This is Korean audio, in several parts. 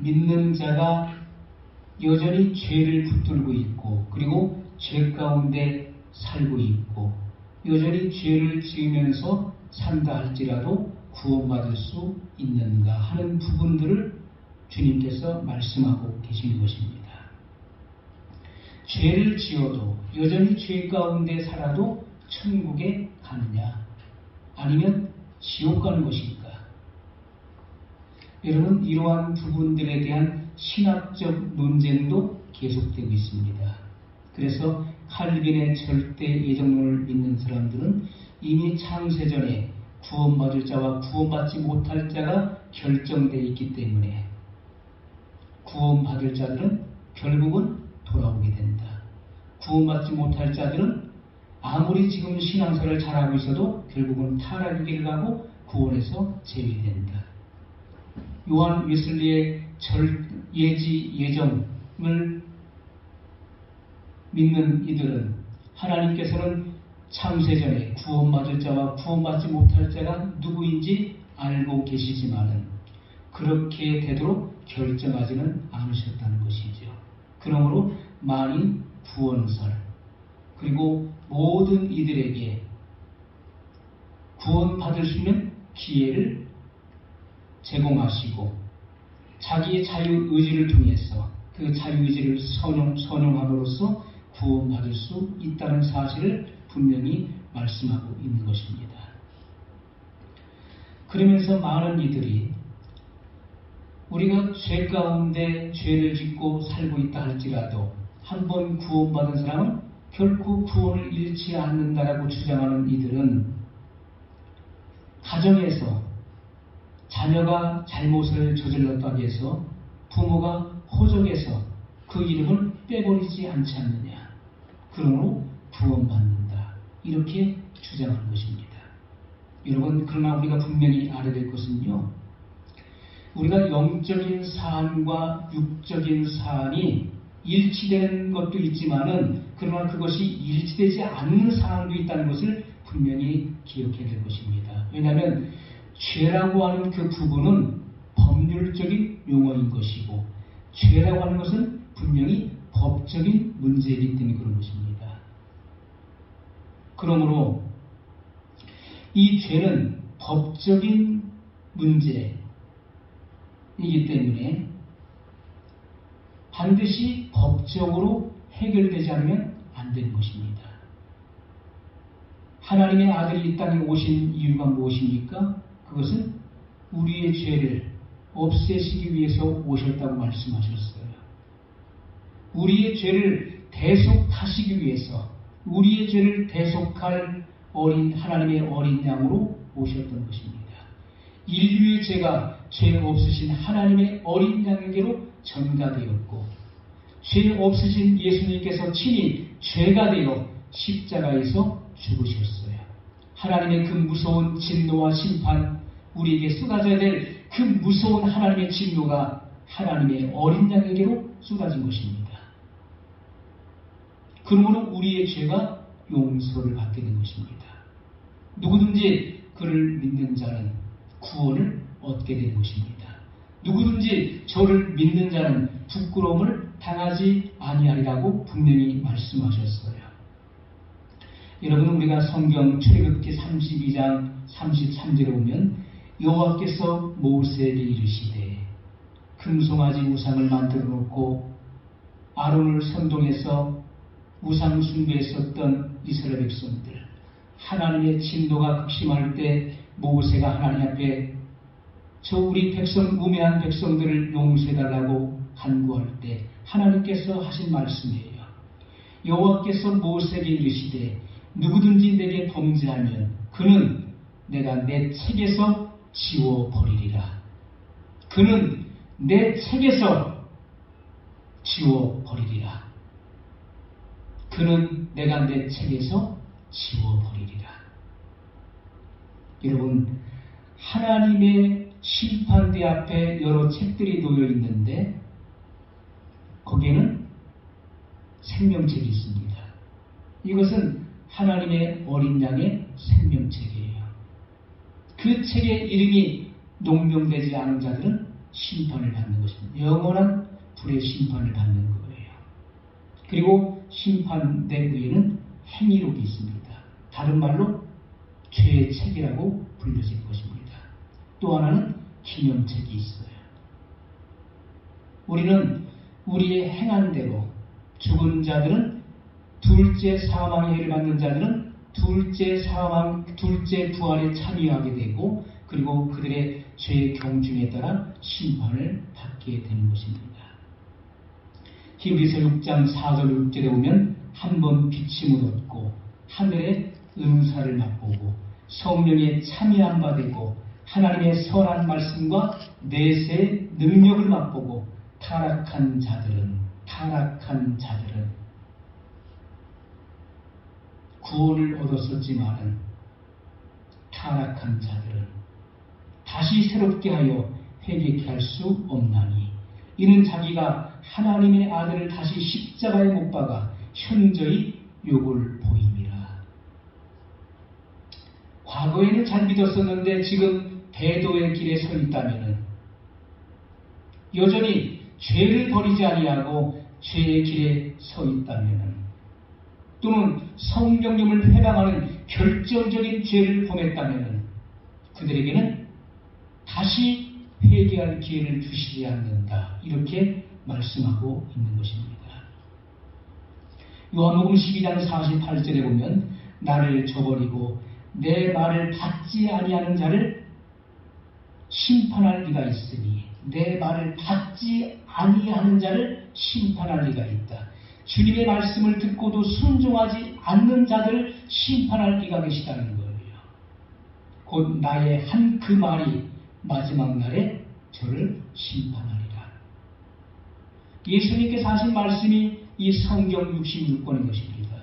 믿는 자가 여전히 죄를 붙들고 있고 그리고 죄 가운데 살고 있고 여전히 죄를 지으면서 산다 할지라도 구원받을 수 있는가 하는 부분들을 주님께서 말씀하고 계시는 것입니다. 죄를 지어도 여전히 죄 가운데 살아도 천국에 가느냐 아니면 지옥 가는 것일까? 여러분, 이러한 부분들에 대한 신학적 논쟁도 계속되고 있습니다. 그래서 칼빈의 절대 예정론을 믿는 사람들은 이미 창세전에 구원받을 자와 구원받지 못할 자가 결정되어 있기 때문에 구원받을 자들은 결국은 돌아오게 된다. 구원받지 못할 자들은 아무리 지금 신앙생활을 잘하고 있어도 결국은 타락의 길을 가고 구원에서 제외된다. 요한 웨슬리의 예정을 믿는 이들은 하나님께서는 창세전에 구원받을 자와 구원받지 못할 자가 누구인지 알고 계시지만은 그렇게 되도록 결정하지는 않으셨다는 것이죠. 그러므로 만인 구원설 그리고 모든 이들에게 구원받을 수 있는 기회를 제공하시고 자기의 자유의지를 통해서 그 자유의지를 선용함으로써 구원받을 수 있다는 사실을 분명히 말씀하고 있는 것입니다. 그러면서 많은 이들이 우리가 죄 가운데 죄를 짓고 살고 있다 할지라도 한번 구원받은 사람은 결코 구원을 잃지 않는다라고 주장하는 이들은 가정에서 자녀가 잘못을 저질렀다고 해서 부모가 호적에서 그 이름을 빼버리지 않지 않느냐. 그러므로 구원받는다. 이렇게 주장하는 것입니다. 여러분, 그러나 우리가 분명히 알아야 될 것은요. 우리가 영적인 사안과 육적인 사안이 일치되는 것도 있지만은 그러나 그것이 일치되지 않는 사안도 있다는 것을 분명히 기억해야 될 것입니다. 왜냐하면 죄라고 하는 그 부분은 법률적인 용어인 것이고 죄라고 하는 것은 분명히 법적인 문제이기 때문에 그런 것입니다. 그러므로 이 죄는 법적인 문제이기 때문에 반드시 법적으로 해결되지 않으면 안 되는 것입니다. 하나님의 아들이 이 땅에 오신 이유가 무엇입니까? 그것은 우리의 죄를 없애시기 위해서 오셨다고 말씀하셨어요. 우리의 죄를 대속하시기 위해서 우리의 죄를 대속할 하나님의 어린 양으로 오셨던 것입니다. 인류의 죄가 죄 없으신 하나님의 어린 양에게로 전가되었고 죄 없으신 예수님께서 친히 죄가 되어 십자가에서 죽으셨어요. 하나님의 그 무서운 진노와 심판, 우리에게 쏟아져야 될 그 무서운 하나님의 진노가 하나님의 어린 양에게로 쏟아진 것입니다. 그러므로 우리의 죄가 용서를 받게 된 것입니다. 누구든지 그를 믿는 자는 구원을 얻게 된 것입니다. 누구든지 저를 믿는 자는 부끄러움을 당하지 아니하리라고 분명히 말씀하셨어요. 여러분, 우리가 성경 출애굽기 32장 33절에 보면 여호와께서 모세에게 이르시되 금송아지 우상을 만들어 놓고 아론을 선동해서 우상 숭배했었던 이스라엘 백성들, 하나님의 진노가 극심할 때 모세가 하나님 앞에 저 우리 백성, 우매한 백성들을 용서해달라고 간구할 때 하나님께서 하신 말씀이에요. 여호와께서 모세에게 이르시되 누구든지 내게 범죄하면 그는 내가 내 책에서 지워버리리라. 그는 내 책에서 지워버리리라. 그는 내가 내 책에서 지워버리리라. 여러분, 하나님의 심판대 앞에 여러 책들이 놓여 있는데 거기에는 생명책이 있습니다. 이것은 하나님의 어린 양의 생명책이에요. 그 책의 이름이 농명되지 않은 자들은 심판을 받는 것입니다. 영원한 불의 심판을 받는 거예요. 그리고 심판대 위에는 행위록이 있습니다. 다른 말로 죄의 책이라고 불려질 것입니다. 또 하나는 기념책이 있어요. 우리는 우리의 행한 대로 죽은 자들은 둘째 사망의 해를 받는 자들은 둘째 부활에 참여하게 되고 그리고 그들의 죄의 경중에 따라 심판을 받게 되는 것입니다. 히브리서 6장 4절 6절에 보면 한 번 비침을 얻고 하늘의 은사를 맛보고 성령에 참여한 바 되고 하나님의 선한 말씀과 내세의 능력을 맛보고 타락한 자들은 구원을 얻었었지만은 타락한 자들은 다시 새롭게 하여 회개케 할 수 없나니 이는 자기가 하나님의 아들을 다시 십자가에 못 박아 현저히 욕을 보임이라. 과거에는 잘 믿었었는데 지금 배도의 길에 서 있다면은 여전히 죄를 버리지 아니하고 죄의 길에 서 있다면은 또는 성령님을 회방하는 결정적인 죄를 범했다면은 그들에게는 다시 회개할 기회를 주시지 않는다. 이렇게 말씀하고 있는 것입니다. 요한복음 12장 48절에 보면 나를 저버리고 내 말을 받지 아니하는 자를 심판할 리가 있으니 내 말을 받지 아니하는 자를 심판할 리가 있다. 주님의 말씀을 듣고도 순종하지 않는 자들을 심판할 리가 계시다는 거예요. 곧 나의 한 그 말이 마지막 날에 저를 심판하리라. 예수님께서 하신 말씀이 이 성경 66권인 것입니다.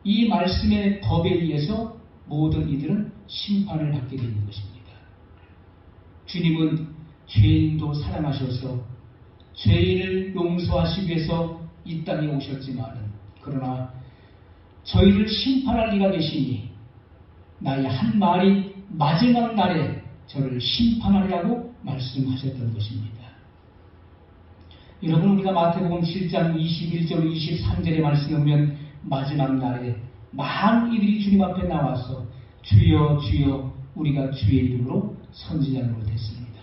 이 말씀의 법에 의해서 모든 이들은 심판을 받게 되는 것입니다. 주님은 죄인도 사랑하셔서 죄인을 용서하시기 위해서 이 땅에 오셨지만 그러나 저희를 심판할 리가 계시니 나의 한 말이 마지막 날에 저를 심판하리라고 말씀하셨던 것입니다. 여러분 우리가 마태복음 7장 21절 23절의 말씀을 보면 마지막 날에 많은 이들이 주님 앞에 나와서 주여 주여 우리가 주의 이름으로 선지자 노릇했습니다.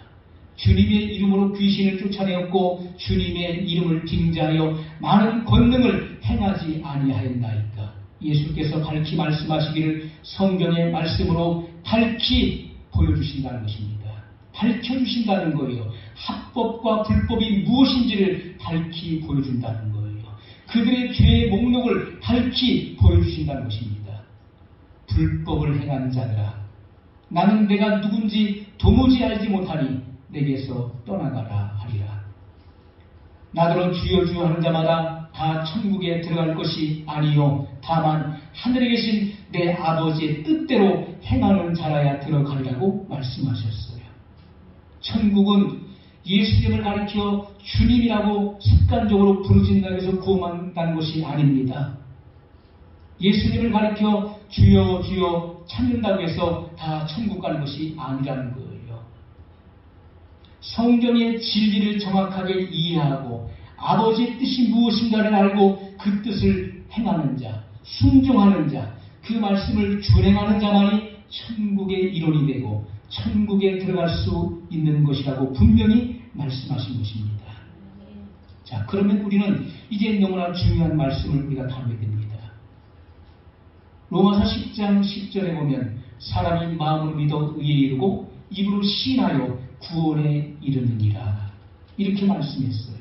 주님의 이름으로 귀신을 쫓아내었고 주님의 이름을 빙자하여 많은 권능을 행하지 아니하였나이까. 예수께서 밝히 말씀하시기를 성경의 말씀으로 밝히 보여주신다는 것입니다. 밝혀주신다는 거예요. 합법과 불법이 무엇인지를 밝히 보여준다는 거예요. 그들의 죄의 목록을 밝히 보여주신다는 것입니다. 불법을 행한 자들아 나는 내가 누군지 도무지 알지 못하니 내게서 떠나가라 하리라. 나더러 주여 주여 하는 자마다 다 천국에 들어갈 것이 아니요 다만 하늘에 계신 내 아버지의 뜻대로 행하는 자라야 들어가리라고 말씀하셨어요. 천국은 예수님을 가리켜 주님이라고 습관적으로 부르진다고 해서 구원한다는 것이 아닙니다. 예수님을 가리켜 주여 주여 찾는다고 해서 다 천국 가는 것이 아니라는 거예요. 성경의 진리를 정확하게 이해하고 아버지의 뜻이 무엇인가를 알고 그 뜻을 행하는 자, 순종하는 자, 그 말씀을 준행하는 자만이 천국의 일원이 되고 천국에 들어갈 수 있는 것이라고 분명히 말씀하신 것입니다. 자, 그러면 우리는 이제 너무나 중요한 말씀을 우리가 다루게 됩니다. 로마서 10장 10절에 보면 사람이 마음으로 믿어 의에 이르고 입으로 시인하여 구원에 이르느니라. 이렇게 말씀했어요.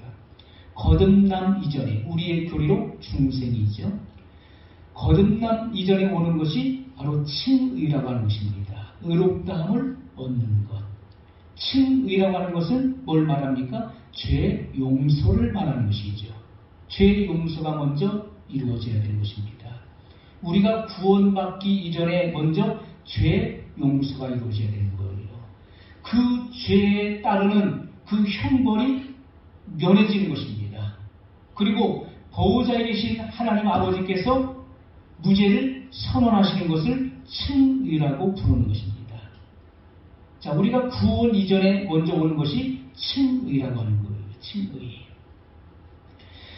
거듭남 이전에 우리의 교리로 중생이죠. 거듭남 이전에 오는 것이 바로 칭의라고 하는 것입니다. 의롭다함을 얻는 것. 칭의라고 하는 것은 뭘 말합니까? 죄 용서를 말하는 것이죠. 죄 용서가 먼저 이루어져야 되는 것입니다. 우리가 구원받기 이전에 먼저 죄 용서가 이루어져야 되는 거예요. 그 죄에 따르는 그 형벌이 면해지는 것입니다. 그리고 보호자에 계신 하나님 아버지께서 무죄를 선언하시는 것을 칭의라고 부르는 것입니다. 자, 우리가 구원 이전에 먼저 오는 것이 칭의라고 하는 거예요. 칭의.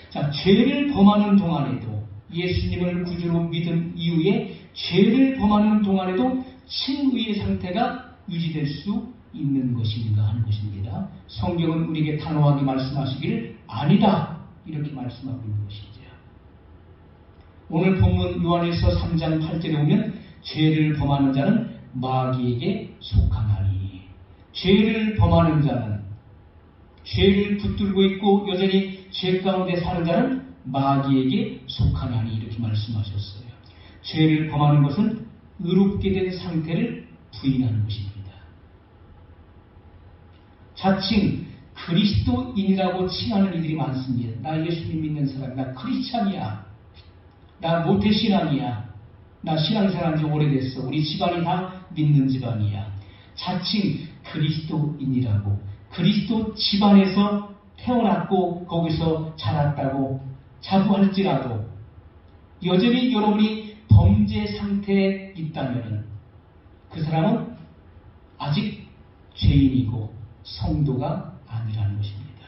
자, 죄를 범하는 동안에도, 예수님을 구주로 믿은 이후에 죄를 범하는 동안에도 칭의의 상태가 유지될 수 있는 것인가 하는 것입니다. 성경은 우리에게 단호하게 말씀하시기를 아니다, 이렇게 말씀하고 있는 것이죠. 오늘 본문 요한일서 3장 8절에 보면 죄를 범하는 자는 마귀에게 속하나니, 죄를 범하는 자는, 죄를 붙들고 있고 여전히 죄 가운데 사는 자는 마귀에게 속하나니, 이렇게 말씀하셨어요. 죄를 범하는 것은 의롭게 된 상태를 부인하는 것입니다. 자칭 그리스도인이라고 칭하는 이들이 많습니다. 나 예수님 믿는 사람, 나 크리스찬이야, 나 모태신앙이야, 나 신앙생활한 지 오래됐어, 우리 집안이 다 믿는 집안이야. 자칭 그리스도인이라고, 그리스도 집안에서 태어났고 거기서 자랐다고 자부할지라도 여전히 여러분이 범죄 상태에 있다면 그 사람은 아직 죄인이고 성도가 아니라는 것입니다.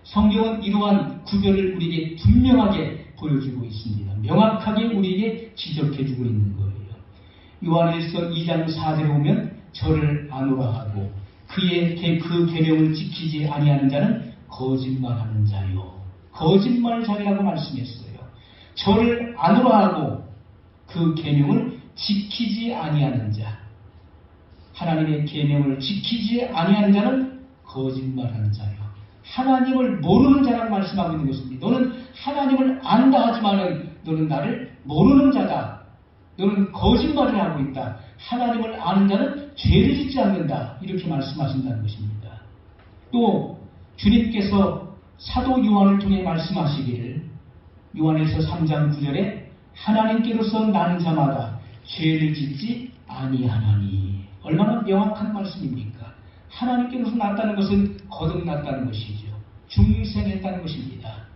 성경은 이러한 구별을 우리에게 분명하게 보여주고 있습니다. 명확하게 우리에게 지적해주고 있는 거예요. 요한일서 2장 4절에 보면 저를 아노라 하고 그의 그 계명을 지키지 아니하는 자는 거짓말하는 자요, 거짓말자라고 말씀했어요. 저를 아노라 하고 그 계명을 지키지 아니하는 자, 하나님의 계명을 지키지 아니하는 자는 거짓말하는 자요, 하나님을 모르는 자라고 말씀하고 있는 것입니다. 너는 하나님을 안다 하지만은 너는 나를 모르는 자다, 너는 거짓말을 하고 있다, 하나님을 아는 자는 죄를 짓지 않는다, 이렇게 말씀하신다는 것입니다. 또 주님께서 사도 요한을 통해 말씀하시기를 요한일서 3장 9절에 하나님께로서 나는 자마다 죄를 짓지 아니하나니, 얼마나 명확한 말씀입니까? 하나님께로서 났다는 것은 거듭났다는 것이죠. 중생했다는 것입니다.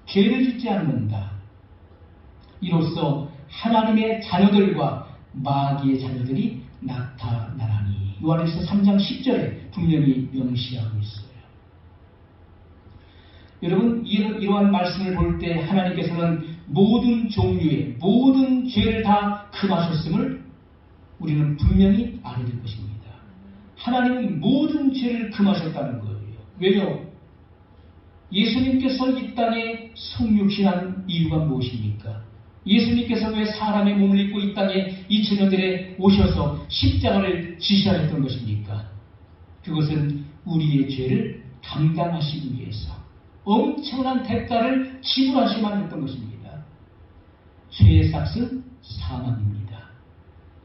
죄를 짓지 않는다. 이로써 하나님의 자녀들과 마귀의 자녀들이 나타나나니, 요한일서 3장 10절에 분명히 명시하고 있어요. 여러분, 이러한 말씀을 볼 때 하나님께서는 모든 종류의 모든 죄를 다 금하셨음을 우리는 분명히 알아야 될 것입니다. 하나님은 모든 죄를 금하셨다는 거예요. 왜요? 예수님께서 이 땅에 성육신한 이유가 무엇입니까? 예수님께서 왜 사람의 몸을 입고 이 땅에 2000년 전에 오셔서 십자가를 지셔야 했던 것입니까? 그것은 우리의 죄를 담당하시기 위해서 엄청난 대가를 지불하셔야만 했던 것입니다. 죄의 삭은 사망입니다.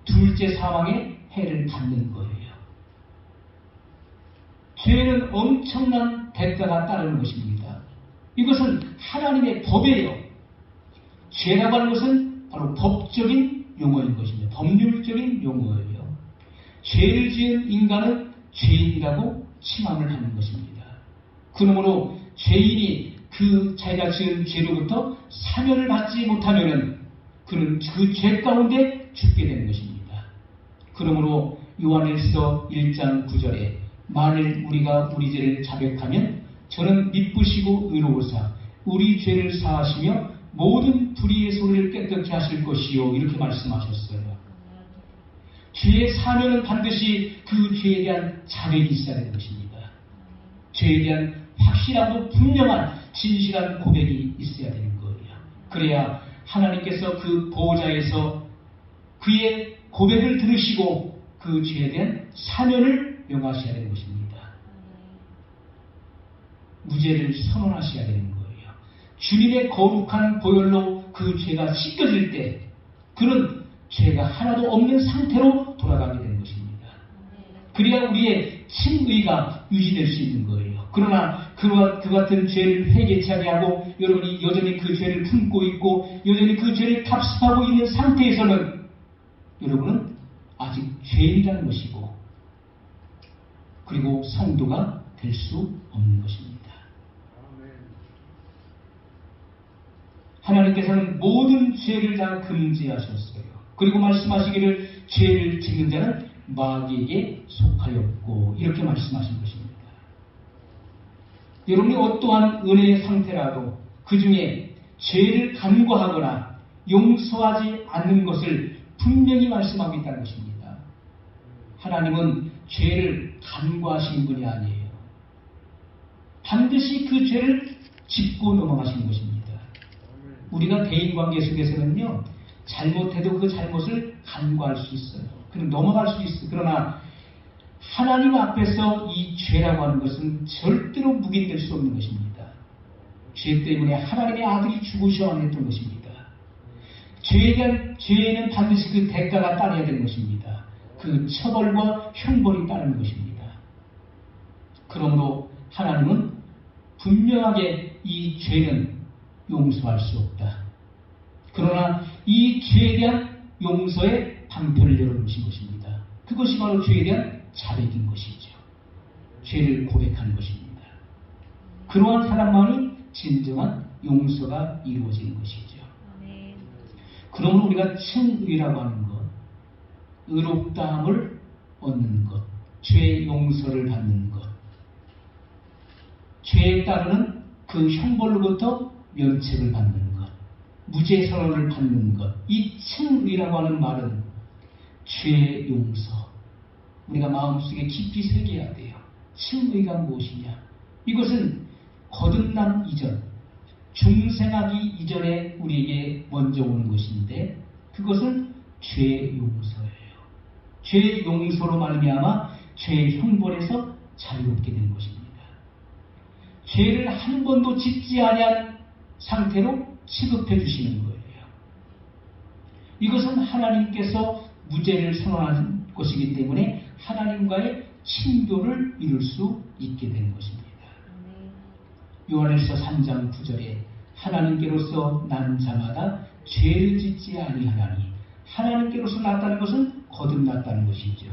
둘째 사망의 해를 받는 거예요. 죄는 엄청난 대가가 따르는 것입니다. 이것은 하나님의 법이에요. 죄라고 하는 것은 바로 법적인 용어인 것입니다. 법률적인 용어예요. 죄를 지은 인간은 죄인이라고 칭함을 하는 것입니다. 그러므로 죄인이 그 자기가 지은 죄로부터 사면을 받지 못하면은 그는 그 죄 가운데 죽게 되는 것입니다. 그러므로 요한일서 1장 9절에 만일 우리가 우리 죄를 자백하면 저는 미쁘시고 의로우사 우리 죄를 사하시며 모든 불의의 소리를 깨끗게 하실 것이요, 이렇게 말씀하셨어요. 죄의 사면은 반드시 그 죄에 대한 자백이 있어야 되는 것입니다. 죄에 대한 확실하고 분명한 진실한 고백이 있어야 되는 거예요. 그래야 하나님께서 그 보호자에서 그의 고백을 들으시고 그 죄에 대한 사면을 명하셔야 되는 것입니다. 무죄를 선언하셔야 되는 거예요. 주님의 거룩한 보혈로 그 죄가 씻겨질 때 그는 죄가 하나도 없는 상태로 돌아가게 되는 것입니다. 그래야 우리의 칭의가 유지될 수 있는 거예요. 그러나 그 같은 죄를 회개치 아니하고 여러분이 여전히 그 죄를 품고 있고 여전히 그 죄를 답습하고 있는 상태에서는 여러분은 아직 죄인이라는 것이고 그리고 성도가 될 수 없는 것입니다. 하나님께서는 모든 죄를 다 금지하셨어요. 그리고 말씀하시기를 죄를 짓는 자는 마귀에게 속하였고 이렇게 말씀하신 것입니다. 여러분이 어떠한 은혜의 상태라도 그 중에 죄를 간과하거나 용서하지 않는 것을 분명히 말씀하고 있다는 것입니다. 하나님은 죄를 간과하시는 분이 아니에요. 반드시 그 죄를 짚고 넘어가시는 것입니다. 우리가 대인관계 속에서는요, 잘못해도 그 잘못을 간과할 수 있어요. 그럼 넘어갈 수 있어요. 그러나 하나님 앞에서 이 죄라고 하는 것은 절대로 묵인될 수 없는 것입니다. 죄 때문에 하나님의 아들이 죽으셔야 했던 것입니다. 죄에는 반드시 그 대가가 따라야 되는 것입니다. 그 처벌과 형벌이 따르는 것입니다. 그러므로 하나님은 분명하게 이 죄는 용서할 수 없다. 그러나 이 죄에 대한 용서의 방편을 열어놓으신 것입니다. 그것이 바로 죄에 대한 자백인 것이죠. 죄를 고백하는 것입니다. 그러한 사람만이 진정한 용서가 이루어지는 것이죠. 그러므로 우리가 칭의라고 하는 것, 의롭다함을 얻는 것, 죄 용서를 받는 것, 죄에 따르는 그 형벌로부터 면책을 받는 것, 무죄 선언을 받는 것, 이 칭의라고 하는 말은 죄 용서, 우리가 마음속에 깊이 새겨야 돼요. 칭의가 무엇이냐? 이것은 거듭남 이전, 중생하기 이전에 우리에게 먼저 오는 것인데 그것은 죄 용서예요. 죄 용서로 말미암아 죄의 형벌에서 자유롭게 되는 것입니다. 죄를 한 번도 짓지 아니한 상태로 취급해 주시는 거예요. 이것은 하나님께서 무죄를 선언하는 것이기 때문에 하나님과의 친교를 이룰 수 있게 된 것입니다. 요한일서 3장 9절에 하나님께로서 난 자마다 죄를 짓지 아니하나니, 하나님께로서 났다는 것은 거듭났다는 것이죠.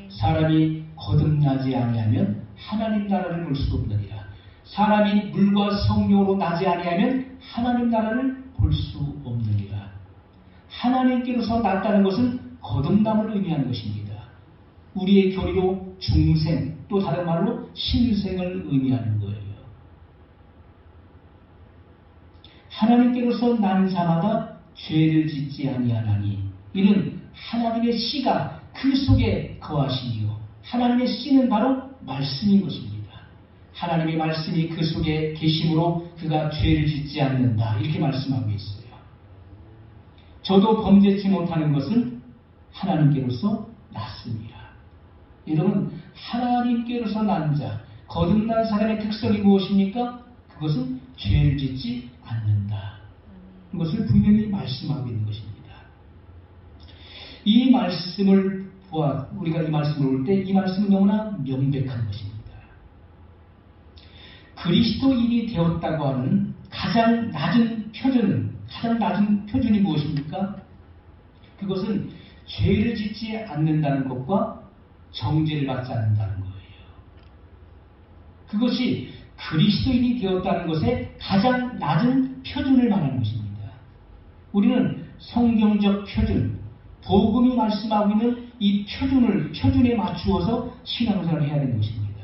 사람이 거듭나지 아니하면 하나님 나라를 볼 수 없느니라. 사람이 물과 성령으로 나지 아니하면 하나님 나라를 볼 수 없느니라. 하나님께로서 났다는 것은 거듭남을 의미하는 것입니다. 우리의 교리로 중생, 또 다른 말로 신생을 의미하는 거예요. 하나님께로서 난 자마다 죄를 짓지 아니하나니, 이는 하나님의 씨가 그 속에 거하시니요, 하나님의 씨는 바로 말씀인 것입니다. 하나님의 말씀이 그 속에 계심으로 그가 죄를 짓지 않는다, 이렇게 말씀하고 있어요. 저도 범죄치 못하는 것은 하나님께로서 났습니다. 여러분, 하나님께로서 난 자, 거듭난 사람의 특성이 무엇입니까? 그것은 죄를 짓지 않는다. 그것을 분명히 말씀하고 있는 것입니다. 이 말씀을 우리가 이 말씀을 볼 때 이 말씀은 너무나 명백한 것입니다. 그리스도인이 되었다고 하는 가장 낮은 표준이 무엇입니까? 그것은 죄를 짓지 않는다는 것과 정죄를 받지 않는다는 거예요. 그것이 그리스도인이 되었다는 것의 가장 낮은 표준을 말하는 것입니다. 우리는 성경적 표준, 복음이 말씀하고 있는 이 표준에 맞추어서 신앙생활을 해야 되는 것입니다.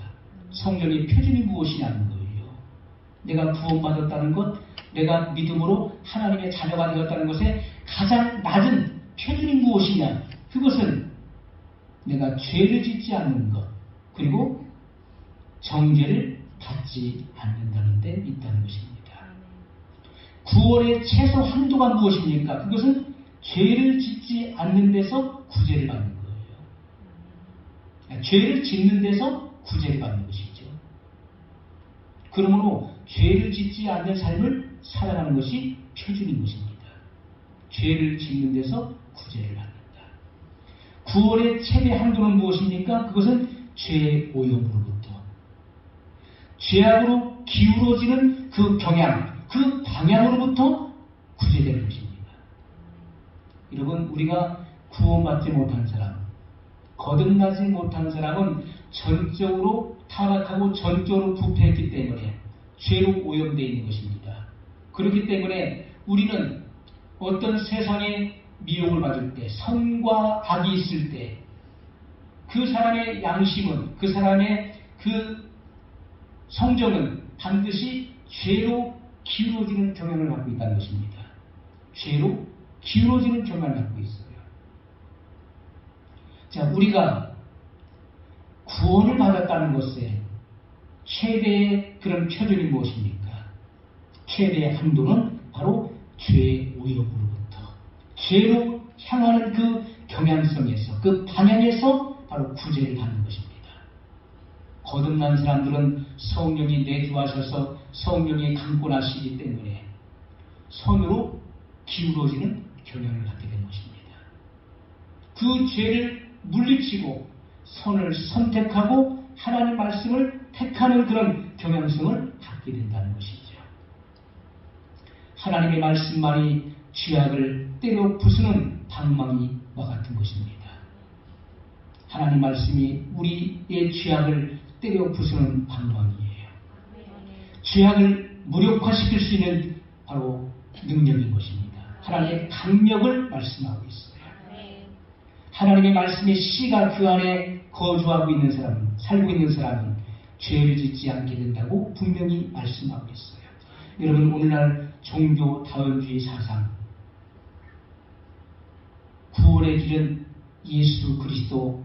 성경의 표준이 무엇이냐는 거예요. 내가 구원받았다는 것, 내가 믿음으로 하나님의 자녀가 되었다는 것의 가장 낮은 표준이 무엇이냐? 그것은 내가 죄를 짓지 않는 것, 그리고 정죄를 받지 않는다는 데 있다는 것입니다. 구원의 최소 한도가 무엇입니까? 그것은 죄를 짓지 않는 데서 구제를 받는 거예요. 죄를 짓는 데서 구제를 받는 것이죠. 그러므로 죄를 짓지 않는 삶을 살아가는 것이 표준인 것입니다. 죄를 짓는 데서 구제를 받는다. 구원의 최대 한도는 무엇입니까? 그것은 죄의 오염으로부터, 죄악으로 기울어지는 그 경향, 그 방향으로부터 구제되는 것입니다. 여러분, 우리가 구원받지 못한 사람, 거듭나지 못한 사람은 전적으로 타락하고 전적으로 부패했기 때문에 죄로 오염되어 있는 것입니다. 그렇기 때문에 우리는 어떤 세상의 미혹을 받을 때, 선과 악이 있을 때, 그 사람의 양심은, 그 사람의 그 성정은 반드시 죄로 기울어지는 경향을 갖고 있다는 것입니다. 죄로 기울어지는 경향을 갖고 있어요. 자, 우리가 구원을 받았다는 것에 최대의 그런 표준이 무엇입니까? 최대의 한도는 바로 죄의 오염으로부터 죄로 향하는 그 경향성에서, 그 방향에서 바로 구제를 받는 것입니다. 거듭난 사람들은 성령이 내주하셔서 성령이 강권하시기 때문에 선으로 기울어지는 경향을 갖게 된 것입니다. 그 죄를 물리치고 선을 선택하고 하나님 말씀을 택하는 그런 경향성을 갖게 된다는 것이죠. 하나님의 말씀만이 죄악을 때려 부수는 방망이와 같은 것입니다. 하나님 말씀이 우리의 죄악을 때려 부수는 방망이에요. 죄악을 무력화시킬 수 있는 바로 능력인 것입니다. 하나님의 강력을 말씀하고 있어요. 하나님의 말씀의 씨가 그 안에 거주하고 있는 사람은, 살고 있는 사람은 죄를 짓지 않게 된다고 분명히 말씀하고 있어요. 여러분, 오늘날 종교 다원주의 사상, 구원의 길은 예수 그리스도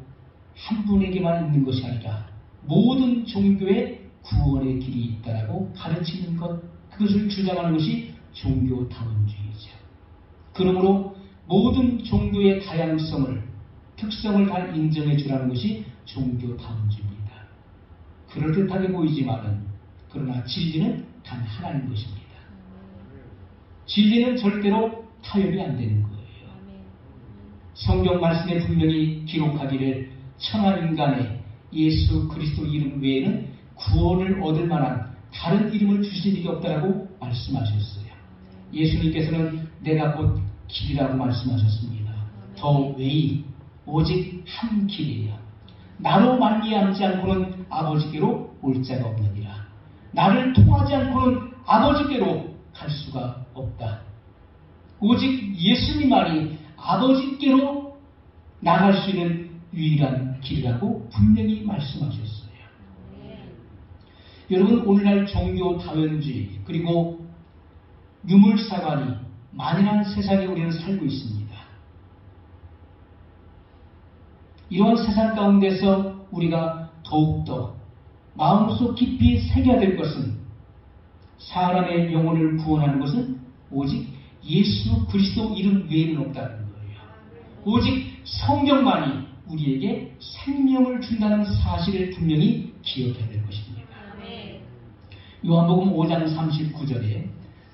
한 분에게만 있는 것이 아니라 모든 종교에 구원의 길이 있다라고 가르치는 것, 그것을 주장하는 것이 종교 다원주의죠. 그러므로 모든 종교의 다양성을, 특성을 다 인정해 주라는 것이 종교 다원주의입니다. 그럴듯하게 보이지만은 그러나 진리는 단 하나인 것입니다. 진리는 절대로 타협이 안 되는 거예요. 성경 말씀에 분명히 기록하기를 천하 인간에 예수 그리스도 이름 외에는 구원을 얻을 만한 다른 이름을 주신 일이 없다라고 말씀하셨어요. 예수님께서는 내가 곧 길이라고 말씀하셨습니다. 더 외이 오직 한 길이에요. 나로 말미암지 않고는 아버지께로 올 자가 없느니라. 나를 통하지 않고는 아버지께로 갈 수가 없다. 오직 예수님만이 아버지께로 나갈 수 있는 유일한 길이라고 분명히 말씀하셨어요. 여러분, 오늘날 종교 다원주의 그리고 유물사관이 만연한 세상에 우리는 살고 있습니다. 이러한 세상 가운데서 우리가 더욱더 마음속 깊이 새겨야 될 것은, 사람의 영혼을 구원하는 것은 오직 예수 그리스도 이름 외에는 없다는 거예요. 오직 성경만이 우리에게 생명을 준다는 사실을 분명히 기억해야 될 것입니다. 요한복음 5장 39절에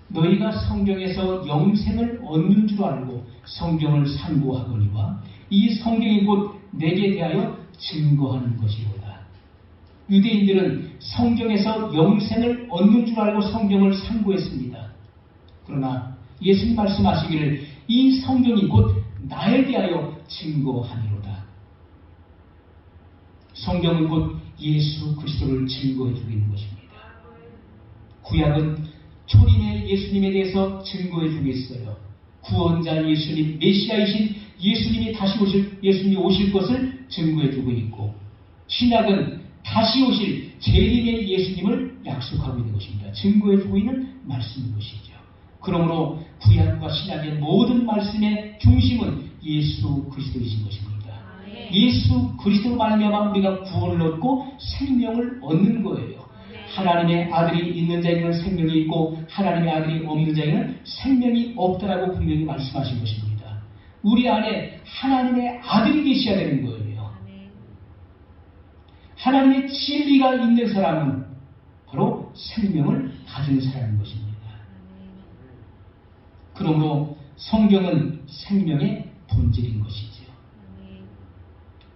너희가 성경에서 영생을 얻는 줄 알고 성경을 상고하거니와 이 성경이 곧 내게 대하여 증거하는 것이로다. 유대인들은 성경에서 영생을 얻는 줄 알고 성경을 상고했습니다. 그러나 예수님 말씀하시기를 이 성경이 곧 나에 대하여 증거하니로다. 성경은 곧 예수 그리스도를 증거해주고 있는 것입니다. 구약은 초림의 예수님에 대해서 증거해주고 있어요. 구원자 예수님, 메시아이신 예수님이 예수님이 오실 것을 증거해주고 있고, 신약은 다시 오실 재림의 예수님을 약속하고 있는 것입니다. 증거해주고 있는 말씀인 것이죠. 그러므로 구약과 신약의 모든 말씀의 중심은 예수 그리스도이신 것입니다. 예수 그리스도로 말미암아 우리가 구원을 얻고 생명을 얻는 거예요. 하나님의 아들이 있는 자에게는 생명이 있고 하나님의 아들이 없는 자에게는 생명이 없다라고 분명히 말씀하신 것입니다. 우리 안에 하나님의 아들이 계셔야 되는 거예요. 하나님의 진리가 있는 사람은 바로 생명을 가진 사람인 것입니다. 그러므로 성경은 생명의 본질인 것이죠.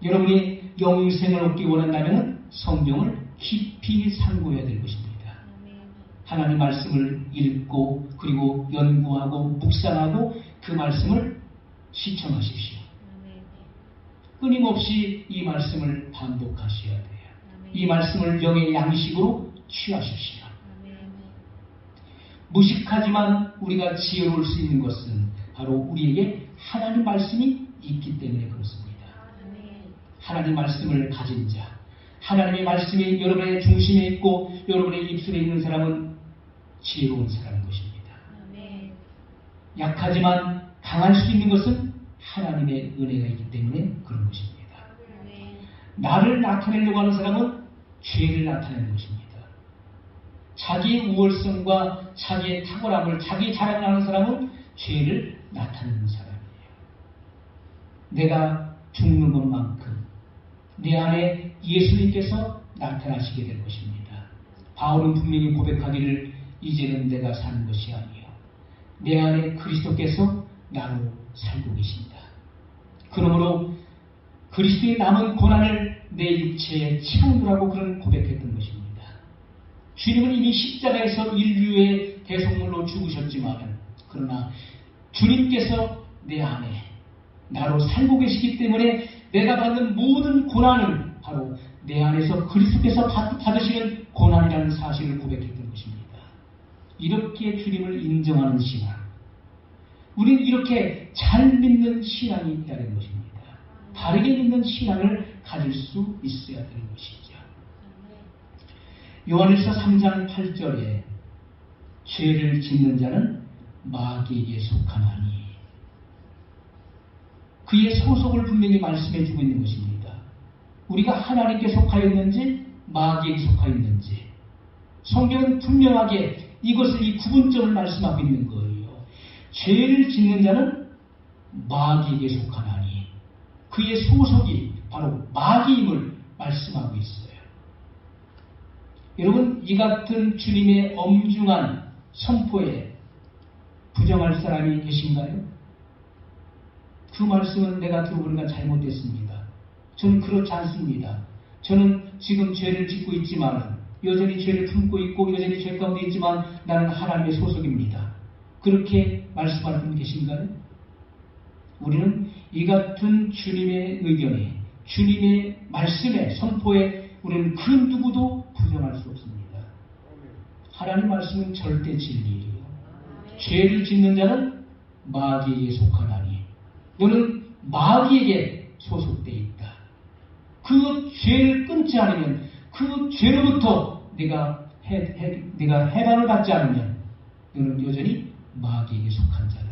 여러분이 영생을 얻기 원한다면 성경을 깊이 상고해야 될 것입니다. 하나님 말씀을 읽고 그리고 연구하고 묵상하고 그 말씀을 시청하십시오. 끊임없이 이 말씀을 반복하셔야 돼요. 이 말씀을 영의 양식으로 취하십시오. 무식하지만 우리가 지혜로울 수 있는 것은 바로 우리에게 하나님 말씀이 있기 때문에 그렇습니다. 하나님 말씀을 가진 자, 하나님의 말씀이 여러분의 중심에 있고 여러분의 입술에 있는 사람은 지혜로운 사람인 것입니다. 약하지만 강할 수 있는 것은 하나님의 은혜가 있기 때문에 그런 것입니다. 나를 나타내려고 하는 사람은 죄를 나타내는 것입니다. 자기의 우월성과 자기의 탁월함을, 자기 자랑을 하는 사람은 죄를 나타내는 사람이에요. 내가 죽는 것만큼 내 안에 예수님께서 나타나시게 될 것입니다. 바울은 분명히 고백하기를 이제는 내가 사는 것이 아니요 내 안에 그리스도께서 나로 살고 계신다. 그러므로 그리스도의 남은 고난을 내 육체에 채우느라고 그런 고백했던 것입니다. 주님은 이미 십자가에서 인류의 대속물로 죽으셨지만 그러나 주님께서 내 안에 나로 살고 계시기 때문에 내가 받는 모든 고난은 바로 내 안에서 그리스도께서 받으시는 고난이라는 사실을 고백했던 것입니다. 이렇게 주님을 인정하는 신앙, 우리는 이렇게 잘 믿는 신앙이 있어야 되는 것입니다. 바르게 믿는 신앙을 가질 수 있어야 되는 것이죠. 요한일서 3장 8절에 죄를 짓는 자는 마귀에게 속하나니, 그의 소속을 분명히 말씀해 주고 있는 것입니다. 우리가 하나님께 속하여 있는지 마귀에게 속하여 있는지 성경은 분명하게 이것을, 이 구분점을 말씀하고 있는 거예요. 죄를 짓는 자는 마귀에게 속하나니, 그의 소속이 바로 마귀임을 말씀하고 있어요. 여러분, 이 같은 주님의 엄중한 선포에 부정할 사람이 계신가요? 그 말씀은 내가 들어보니까 잘못됐습니다. 저는 그렇지 않습니다. 저는 지금 죄를 짓고 있지만, 여전히 죄를 품고 있고 여전히 죄 가운데 있지만 나는 하나님의 소속입니다. 그렇게 말씀하는 분 계신가요? 우리는 이 같은 주님의 의견에, 주님의 말씀에, 선포에 우리는 그 누구도 부정할 수 없습니다. 하나님 말씀은 절대 진리예요. 죄를 짓는 자는 마귀에게 속하나니, 너는 마귀에게 소속되어 있다. 그 죄를 끊지 않으면, 그 죄로부터 네가 해방을 받지 않으면 너는 여전히 마귀에게 속한 자다.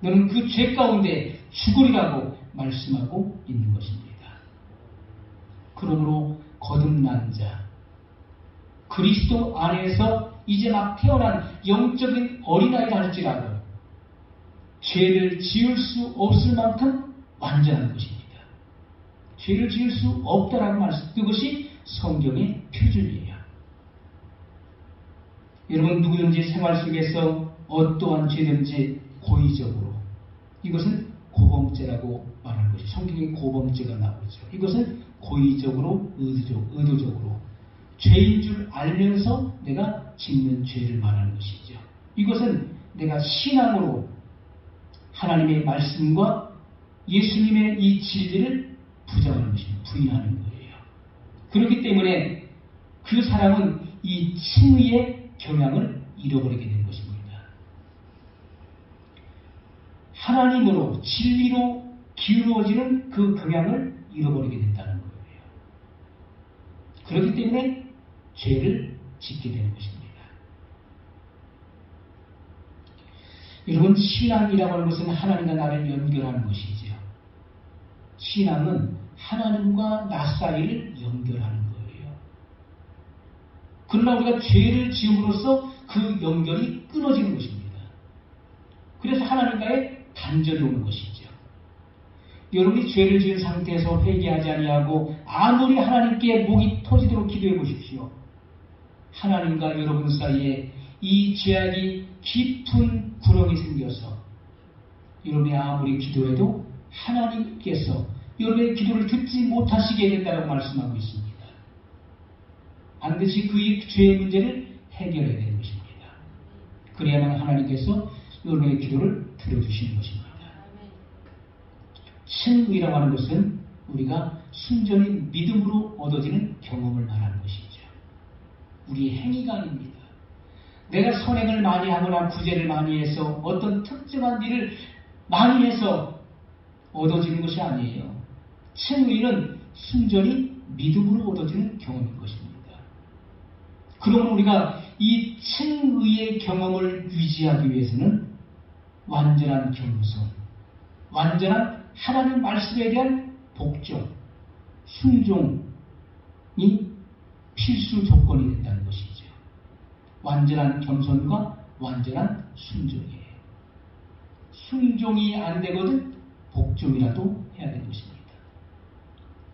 너는 그 죄 가운데 죽으리라고 말씀하고 있는 것입니다. 그러므로 거듭난 자, 그리스도 안에서 이제 막 태어난 영적인 어린아이라 할지라도 죄를 지을 수 없을 만큼 완전한 것입니다. 죄를 지을 수 없다라고 말씀, 그것이 성경의 표준이에요. 여러분, 누구든지 생활 속에서 어떠한 죄든지 고의적으로, 이것은 고범죄라고 말하는 것이, 성경에 고범죄가 나오죠. 이것은 고의적으로, 의도적으로 죄인 줄 알면서 내가 짓는 죄를 말하는 것이죠. 이것은 내가 신앙으로 하나님의 말씀과 예수님의 이 진리를 부정하는 것입니다. 부인하는 거예요. 그렇기 때문에 그 사람은 이 칭의의 경향을 잃어버리게 된 것입니다. 하나님으로, 진리로 기울어지는 그 경향을 잃어버리게 된다는 거예요. 그렇기 때문에 죄를 짓게 되는 것입니다. 여러분, 신앙이라고 하는 것은 하나님과 나를 연결하는 것이죠. 신앙은 하나님과 나 사이를 연결하는 거예요. 그러나 우리가 죄를 지음으로써 그 연결이 끊어지는 것입니다. 그래서 하나님과의 단절이 오는 것이죠. 여러분이 죄를 지은 상태에서 회개하지 아니하고 아무리 하나님께 목이 터지도록 기도해 보십시오. 하나님과 여러분 사이에 이 죄악이 깊은 구렁이 생겨서 여러분이 아무리 기도해도 하나님께서 여러분의 기도를 듣지 못하시게 된다고 말씀하고 있습니다. 반드시 그 죄의 문제를 해결해야 되는 것입니다. 그래야만 하나님께서 여러분의 기도를 들어주시는 것입니다. 칭의라고 하는 것은 우리가 순전히 믿음으로 얻어지는 경험을 말하는 것이죠. 우리의 행위가 아닙니다. 내가 선행을 많이 하거나 구제를 많이 해서 어떤 특정한 일을 많이 해서 얻어지는 것이 아니에요. 칭의는 순전히 믿음으로 얻어지는 경험인 것입니다. 그러면 우리가 이 칭의의 경험을 유지하기 위해서는 완전한 겸손, 완전한 하나님 말씀에 대한 복종, 순종이 필수 조건이 된다는 것이죠. 완전한 겸손과 완전한 순종이에요. 순종이 안 되거든 복종이라도 해야 되는 것입니다.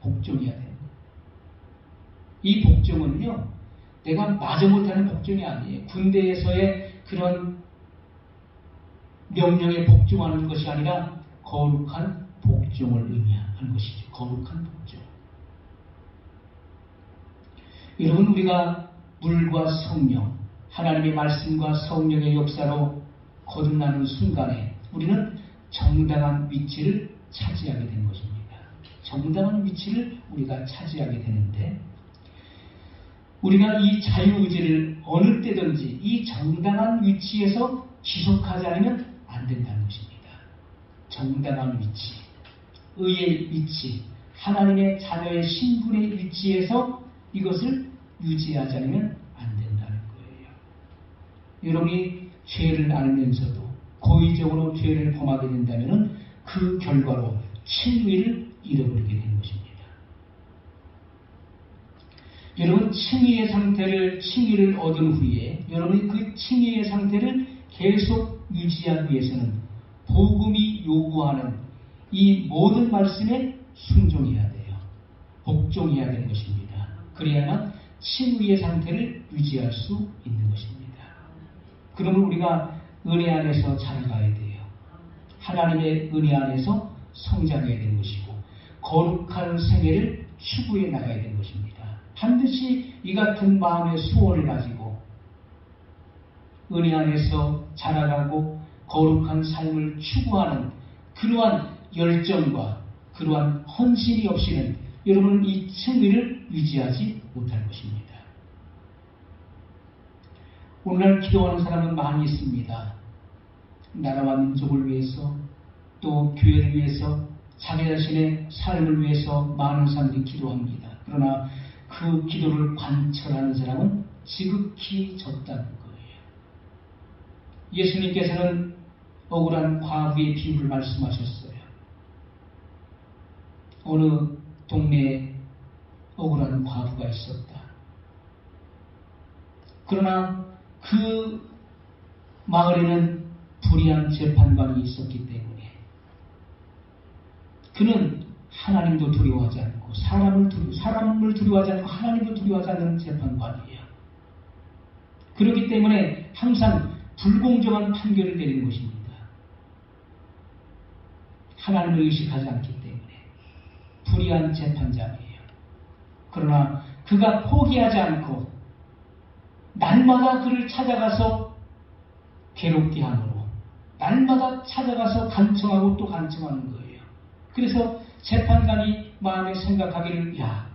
복종해야 되는 거예요. 이 복종은요, 내가 마저 못하는 복종이 아니에요. 군대에서의 그런 명령에 복종하는 것이 아니라 거룩한 복종을 의미하는 것이죠. 거룩한 복종. 여러분, 우리가 물과 성령, 하나님의 말씀과 성령의 역사로 거듭나는 순간에 우리는 정당한 위치를 차지하게 되는 것입니다. 정당한 위치를 우리가 차지하게 되는데, 우리가 이 자유의지를 어느 때든지 이 정당한 위치에서 지속하지 않으면 안 된다는 것입니다. 정당한 위치, 의의 위치, 하나님의 자녀의 신분의 위치에서 이것을 유지하지 않으면 안 된다는 거예요. 여러분이 죄를 알면서도 고의적으로 죄를 범하게 된다면 그 결과로 칭의를 잃어버리게 되는 것입니다. 여러분, 칭의를 얻은 후에 여러분이 그 칭의의 상태를 계속 유지하기 위해서는 복음이 요구하는 이 모든 말씀에 순종해야 돼요. 복종해야 되는 것입니다. 그래야만 칭의의 상태를 유지할 수 있는 것입니다. 그러면 우리가 은혜 안에서 자라가야 돼요. 하나님의 은혜 안에서 성장해야 되는 것이고 거룩한 생애를 추구해 나가야 되는 것입니다. 반드시 이 같은 마음의 소원을 가지고 은혜 안에서 자라가고 거룩한 삶을 추구하는 그러한 열정과 그러한 헌신이 없이는 여러분은 이 칭의를 유지하지 못할 것입니다. 오늘날 기도하는 사람은 많이 있습니다. 나라와 민족을 위해서 또 교회를 위해서 자기 자신의 삶을 위해서 많은 사람들이 기도합니다. 그러나 그 기도를 관철하는 사람은 지극히 적다는 거예요. 예수님께서는 억울한 과부의 비유를 말씀하셨어요. 어느 동네에 억울한 과부가 있었다. 그러나 그 마을에는 불의한 재판관이 있었기 때문에 그는 하나님도 두려워하지 않고 사람을 두려워하지 않고 하나님도 두려워하지 않는 재판관이에요. 그렇기 때문에 항상 불공정한 판결을 내리는 것입니다. 하나님을 의식하지 않기 때문에 불의한 재판장이에요. 그러나 그가 포기하지 않고 날마다 그를 찾아가서 괴롭게 함으로 날마다 찾아가서 간청하고 또 간청하는 거예요. 그래서 재판관이 마음에 생각하기를, 야,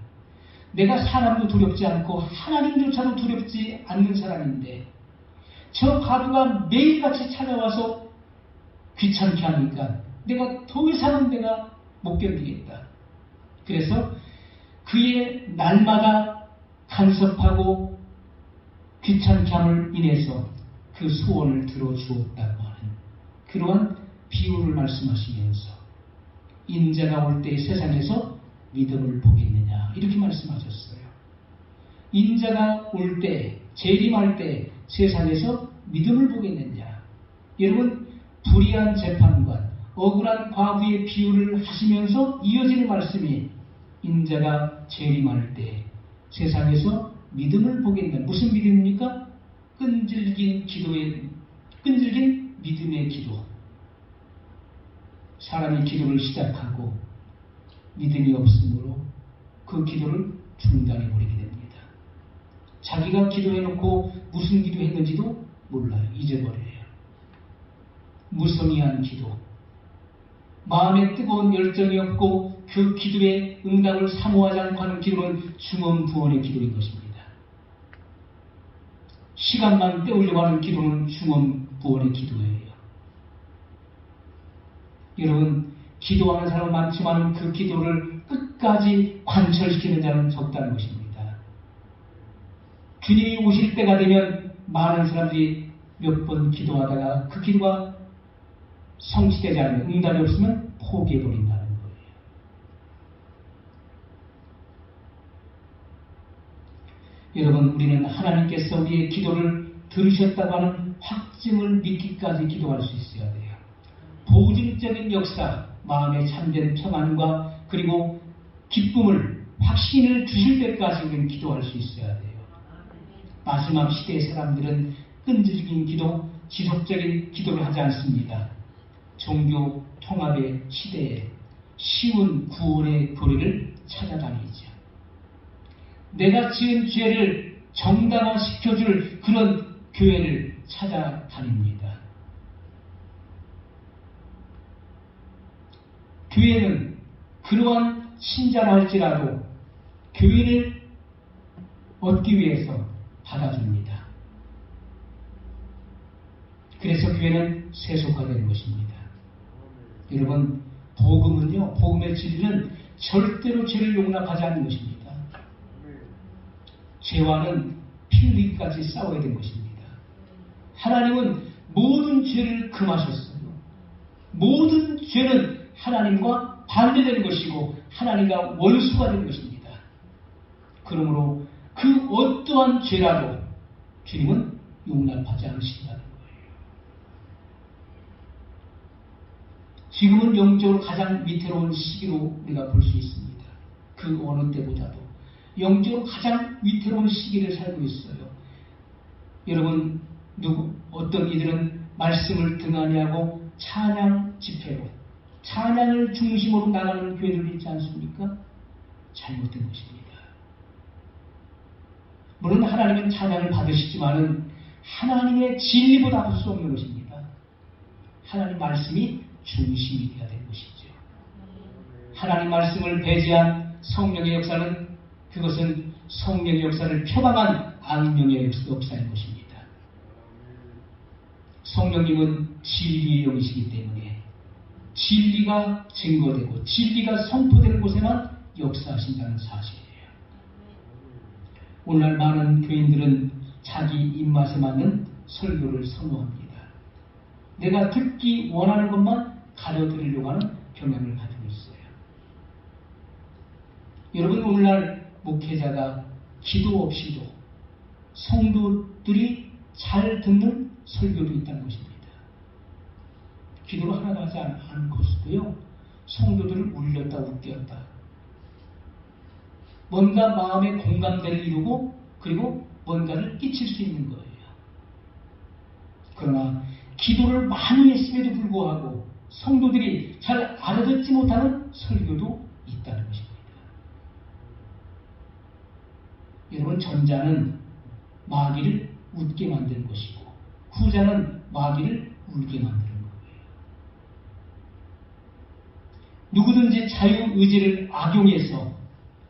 내가 사람도 두렵지 않고 하나님조차도 두렵지 않는 사람인데 저 과부가 매일같이 찾아와서 귀찮게 하니까 내가 더 이상은 내가 못 견디겠다. 그래서 그의 날마다 간섭하고 귀찮게 함을 인해서 그 소원을 들어주었다고 하는 그러한 비유를 말씀하시면서 인자가 올 때 세상에서 믿음을 보겠느냐 이렇게 말씀하셨어요. 인자가 올 때, 재림할 때 세상에서 믿음을 보겠느냐. 여러분, 불의한 재판관, 억울한 과부의 비유를 하시면서 이어지는 말씀이 인자가 재림할 때 세상에서 믿음을 보겠다. 무슨 믿음입니까? 끈질긴 믿음의 기도. 사람이 기도를 시작하고 믿음이 없으므로 그 기도를 중단해버리게 됩니다. 자기가 기도해놓고 무슨 기도했는지도 몰라요. 잊어버려요. 무성의한 기도. 마음에 뜨거운 열정이 없고 그 기도의 응답을 사모하지 않고 하는 기도는 중언부언의 기도인 것입니다. 시간만 때우려고 하는 기도는 중언부언의 기도예요. 여러분, 기도하는 사람은 많지만 그 기도를 끝까지 관철시키는 자는 적다는 것입니다. 주님이 오실 때가 되면 많은 사람들이 몇 번 기도하다가 그 기도가 성취되지 않으면, 응답이 없으면 포기해버린다는 거예요. 여러분, 우리는 하나님께서 우리의 기도를 들으셨다고 하는 확증을 믿기까지 기도할 수 있어야 돼요. 보증적인 역사, 마음에 참된 평안과 그리고 기쁨을, 확신을 주실 때까지 우리는 기도할 수 있어야 돼요. 마지막 시대의 사람들은 끈질긴 기도, 지속적인 기도를 하지 않습니다. 종교 통합의 시대에 쉬운 구원의 교리를 찾아다니죠. 내가 지은 죄를 정당화시켜줄 그런 교회를 찾아다닙니다. 교회는 그러한 신자라 할지라도 교회를 얻기 위해서 받아줍니다. 그래서 교회는 세속화되는 것입니다. 여러분, 복음은요, 복음의 진리는 절대로 죄를 용납하지 않는 것입니다. 죄와는 피 흘리기까지 싸워야 되는 것입니다. 하나님은 모든 죄를 금하셨어요. 모든 죄는 하나님과 반대되는 것이고 하나님과 원수가 되는 것입니다. 그러므로 그 어떠한 죄라도 주님은 용납하지 않으신다는 거예요. 지금은 영적으로 가장 위태로운 시기로 우리가 볼 수 있습니다. 그 어느 때보다도 영적으로 가장 위태로운 시기를 살고 있어요. 여러분, 어떤 이들은 말씀을 등한히하고 찬양 집회로, 찬양을 중심으로 나가는 교회들 있지 않습니까? 잘못된 것입니다. 물론 하나님은 찬양을 받으시지만은 하나님의 진리보다 할 수 없는 것입니다. 하나님 말씀이 중심이 되어야 될 것이죠. 하나님 말씀을 배제한 성령의 역사는, 그것은 성령의 역사를 표방한 악령의 역사인 것입니다. 성령님은 진리의 영이시기 때문에 진리가 증거되고 진리가 선포되는 곳에만 역사하신다는 사실이에요. 오늘날 많은 교인들은 자기 입맛에 맞는 설교를 선호합니다. 내가 듣기 원하는 것만 가려드리려고 하는 경향을 가지고 있어요. 여러분, 오늘날 목회자가 기도 없이도 성도들이 잘 듣는 설교도 있다는 것입니다. 기도를 하나도 하지 않은 것도요, 성도들을 울렸다 웃겼다, 뭔가 마음의 공감대를 이루고 그리고 뭔가를 끼칠 수 있는 거예요. 그러나 기도를 많이 했음에도 불구하고 성도들이 잘 알아듣지 못하는 설교도 있다는 것입니다. 여러분, 전자는 마귀를 웃게 만드는 것이고 후자는 마귀를 울게 만드는 거예요. 누구든지 자유의지를 악용해서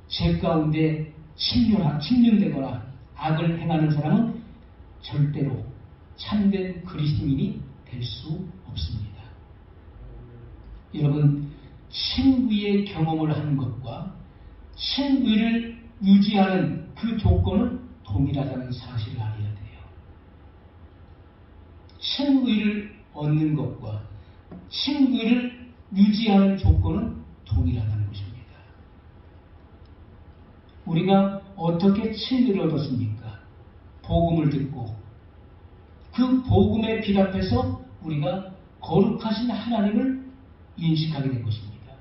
죄 가운데 침륜되거나 악을 행하는 사람은 절대로 참된 그리스도인이 될 수 없습니다. 여러분, 칭의의 경험을 하는 것과 칭의를 유지하는 그 조건은 동일하다는 사실을 알아야 돼요. 칭의를 얻는 것과 칭의를 유지하는 조건은 동일하다는 것입니다. 우리가 어떻게 칭의를 얻었습니까? 복음을 듣고 그 복음에 비답해서 우리가 거룩하신 하나님을 인식하게 된 것입니다.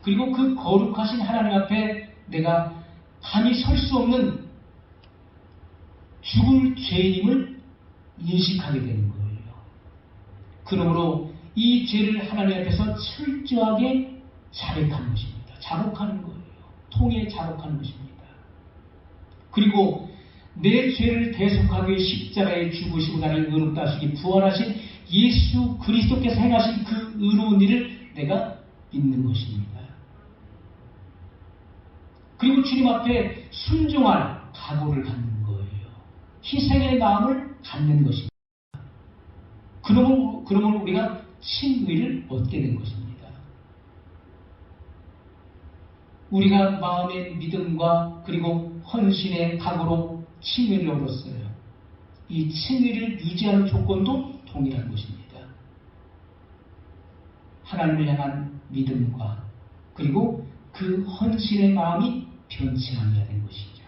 그리고 그 거룩하신 하나님 앞에 내가 감히 설 수 없는 죽을 죄인임을 인식하게 되는 거예요. 그러므로 이 죄를 하나님 앞에서 철저하게 자백하는 것입니다. 자복하는 거예요. 통해 자복하는 것입니다. 그리고 내 죄를 대속하기 위해 십자가에 죽으시고 나를 의롭다 하시기 부활하신 예수 그리스도께서 행하신 그 의로운 일을 내가 믿는 것입니다. 그리고 주님 앞에 순종할 각오를 갖는 거예요. 희생의 마음을 갖는 것입니다. 그러면 우리가 칭의를 얻게 된 것입니다. 우리가 마음의 믿음과 그리고 헌신의 각오로 칭의를 얻었어요. 이 칭의를 유지하는 조건도 동일한 것입니다. 하나님을 향한 믿음과 그리고 그 헌신의 마음이 변치 아니해야 되는 것이죠.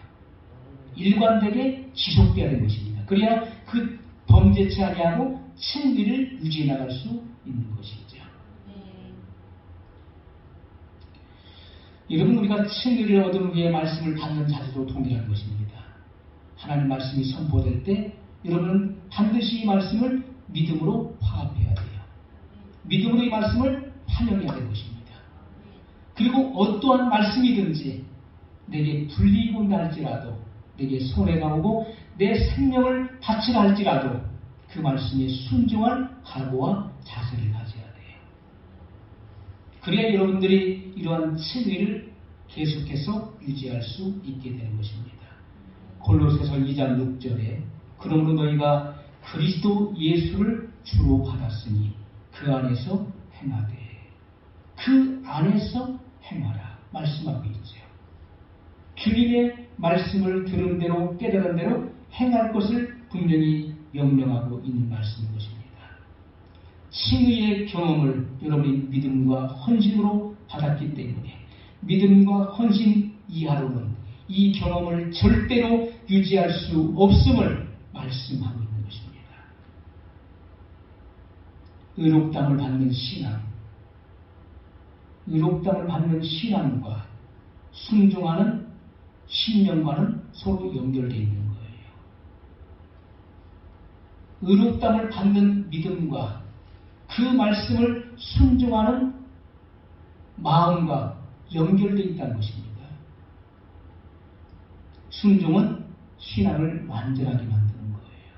일관되게 지속돼야 되는 것입니다. 그래야 그 범죄치 아니하고 칭의를 유지해 나갈 수 있는 것이죠. 여러분, 우리가 칭의를 얻은 후에 말씀을 받는 자세도 동일한 것입니다. 하나님 말씀이 선포될 때 여러분은 반드시 이 말씀을 믿음으로 화합해야 돼요. 믿음으로 이 말씀을 환영해야 되는 것입니다. 그리고 어떠한 말씀이든지 내게 불리익 온다 할지라도, 내게 손해가 오고 내 생명을 바치라 할지라도 그 말씀에 순종할 각오와 자세를 가져야 돼요. 그래야 여러분들이 이러한 칭의를 계속해서 유지할 수 있게 되는 것입니다. 골로새서 2장 6절에 그러므로 너희가 그리스도 예수를 주로 받았으니 그 안에서 행하되, 그 안에서 행하라 말씀하고 있죠. 주님의 말씀을 들은 대로 깨달은 대로 행할 것을 분명히 명령하고 있는 말씀인 것입니다. 칭의의 경험을 여러분이 믿음과 헌신으로 받았기 때문에 믿음과 헌신 이하로는 이 경험을 절대로 유지할 수 없음을 말씀하고 있는 것입니다. 의롭다함을 받는 신앙, 의롭다함을 받는 신앙과 순종하는 신령과는 서로 연결되어 있는 거예요. 의롭다함을 받는 믿음과 그 말씀을 순종하는 마음과 연결되어 있다는 것입니다. 순종은 신앙을 완전하게 만드는 거예요.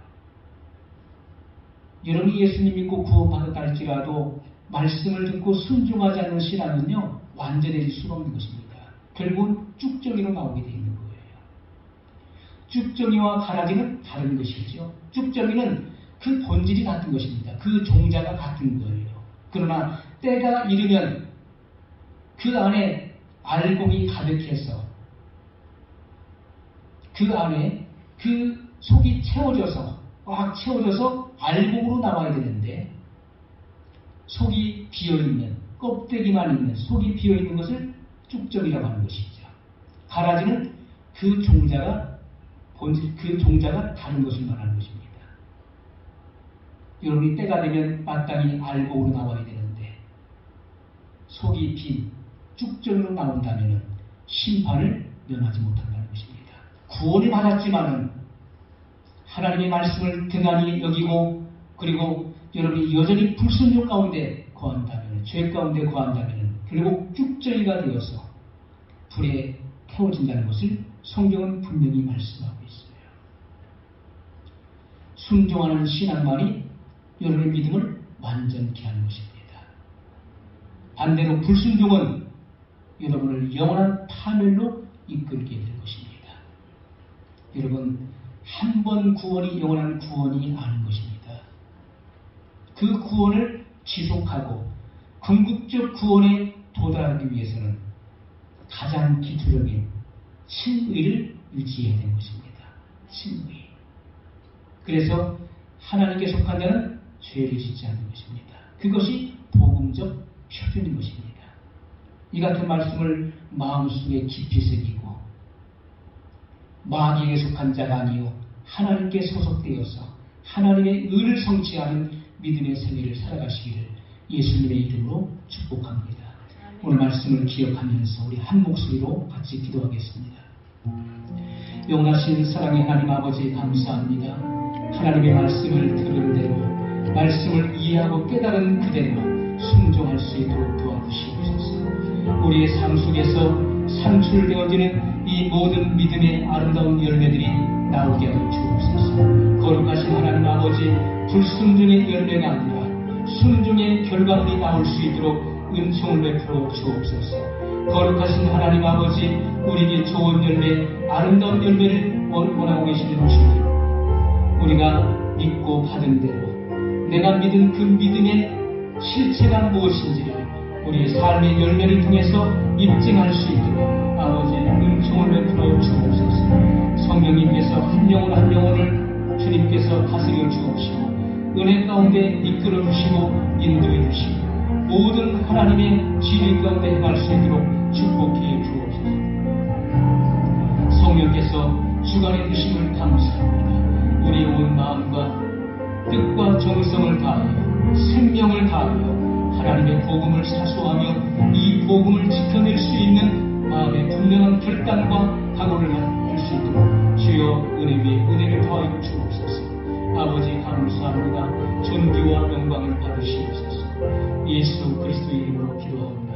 여러분이 예수님 믿고 구원받았다 할지라도 말씀을 듣고 순종하지 않는 신앙은요, 완전해질 수가 없는 것입니다. 결국은 쭉정이로 나오게 되어 있는 거예요. 쭉정이와 가라지는 다른 것이죠. 쭉정이는 그 본질이 같은 것입니다. 그 종자가 같은 거예요. 그러나 때가 이르면 그 안에 알곡이 가득해서 그 안에 그 속이 채워져서 꽉 채워져서 알곡으로 나와야 되는데 속이 비어있는, 껍데기만 있는 속이 비어있는 것을 쭉정이라고 하는 것이죠. 가라지는 그 종자가 다른 것을 말하는 것입니다. 여러분이 때가 되면 마땅히 알곡으로 나와야 되는데 속이 빈 쭉정으로 나온다면 심판을 면하지 못한다는 것입니다. 구원을 받았지만은 하나님의 말씀을 등한히 여기고 그리고 여러분이 여전히 불순종 가운데 거한다면, 죄 가운데 거한다면 결국 쭉정이가 되어서 불에 태워진다는 것을 성경은 분명히 말씀하고 있어요. 순종하는 신앙만이 여러분의 믿음을 완전케 하는 것입니다. 반대로 불순종은 여러분을 영원한 파멸로 이끌게 될 것입니다. 여러분, 한 번 구원이 영원한 구원이 아닌 것입니다. 그 구원을 지속하고 궁극적 구원에 도달하기 위해서는 가장 기초적인 칭의를 유지해야 되는 것입니다. 칭의. 그래서 하나님께 속한 자는 죄를 짓지 않는 것입니다. 그것이 복음적 표준인 것입니다. 이 같은 말씀을 마음속에 깊이 새기고 마귀에게 속한 자가 아니요 하나님께 소속되어서 하나님의 의를 성취하는 믿음의 생애를 살아가시기를 예수님의 이름으로 축복합니다. 오늘 말씀을 기억하면서 우리 한 목소리로 같이 기도하겠습니다. 영원하신 사랑의 하나님 아버지 감사합니다. 하나님의 말씀을 들은 대로 말씀을 이해하고 깨달은 그대로 순종할 수 있도록 도와주시옵소서. 우리의 삶 속에서 산출되어지는 이 모든 믿음의 아름다운 열매들이 나오게 하여 주옵소서. 거룩하신 하나님 아버지, 불순종의 열매가 아니라 순종의 결과물이 나올 수 있도록 은총을 베풀어 주옵소서. 거룩하신 하나님 아버지, 우리에게 좋은 열매, 아름다운 열매를 원하고 계시는 주님, 우리가 믿고 받은 대로 내가 믿은 그 믿음의 실체가 무엇인지를 우리의 삶의 열매를 통해서 입증할 수 있도록 아버지 은총을 베풀어 주옵소서. 성령님께서 한 영혼 한 영혼을 주님께서 다스려 주옵시고 은혜 가운데 이끌어 주시고 인도해 주시고 모든 하나님의 진리 가운데 행할 수 있도록 축복해 주옵소서. 성령께서 주관의 드심을 감사합니다. 우리의 온 마음과 뜻과 정성을 다하여 생명을 다하여 하나님의 복음을 사수하며 이 복음을 지켜낼 수 있는 마음의 분명한 결단과 각오를 할 수 있도록 주여 은혜 위에 은혜를 더하여 주옵소서. 아버지 감사합니다. 존귀와 영광을 받으시옵소서. 예수 그리스도의 이름으로 기도합니다.